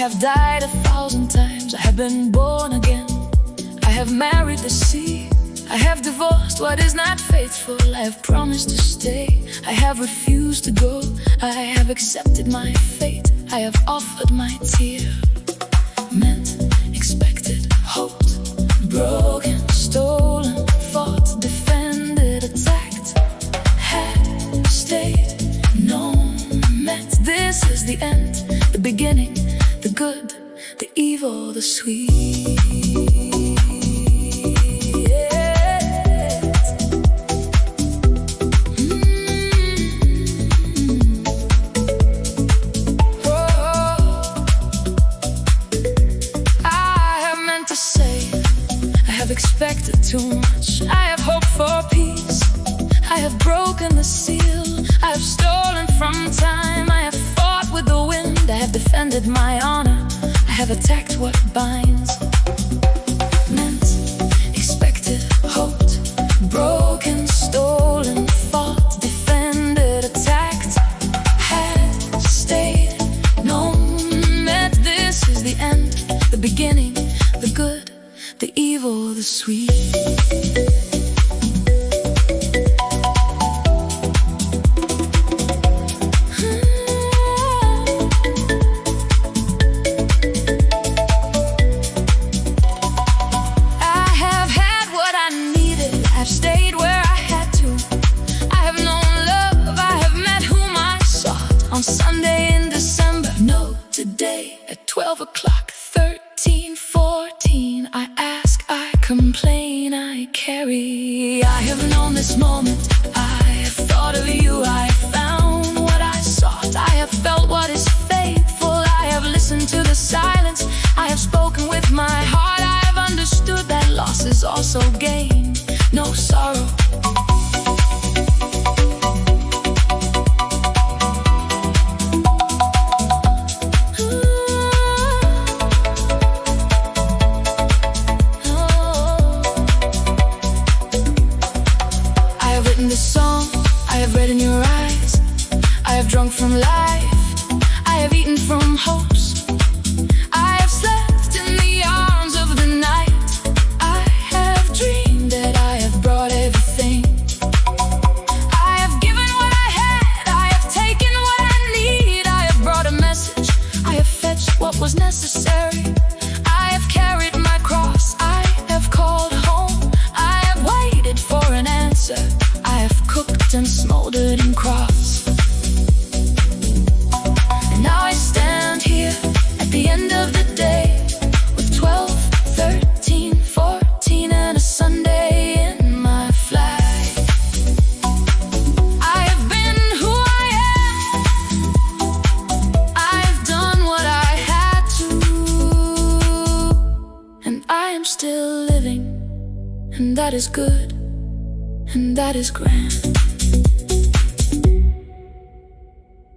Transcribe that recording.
have died 1,000 times, I have been born again. I have married the sea, I have divorced what is not faithful. I have promised to stay, I have refused to go. I have accepted my fate, I have offered my tear. Meant, expected, hoped, broken, stolen, fought, defended, attacked, had, stayed, known, met. This is the end, the beginning, the good, the evil, the sweet. Expected too much, I have hoped for peace, I have broken the seal, I have stolen from time, I have fought with the wind, I have defended my honor, I have attacked what binds. Meant, expected, hoped, broken, stolen, fought, defended, attacked, had, stayed, known, met. This is the end, the beginning, the good, the evil, the sweet. I have had what I needed, I've stayed where I had to. I have known love, I have met whom I sought. On Sunday in December, no, today at 12 o'clock, 13:14, I ask, I complain, I carry. I have known this moment, I have thought of you, I have found what I sought. I have felt what is faithful, I have listened to the silence, I have spoken with my heart. I have understood that loss is also gain, no sorrow. I have read in your eyes, I have drunk from life, I have eaten from hopes, I have slept in the arms of the night. I have dreamed that I have brought everything. I have given what I had, I have taken what I need. I have brought a message, I have fetched what was necessary. I have carried my cross, I have called home, I have waited for an answer. I have cooked and smoldered in cross. And now I stand here at the end of the day with 12, 13, 14 and a Sunday in my flag. I have been who I am, I've done what I had to, and I am still living, and that is good, and that is grand.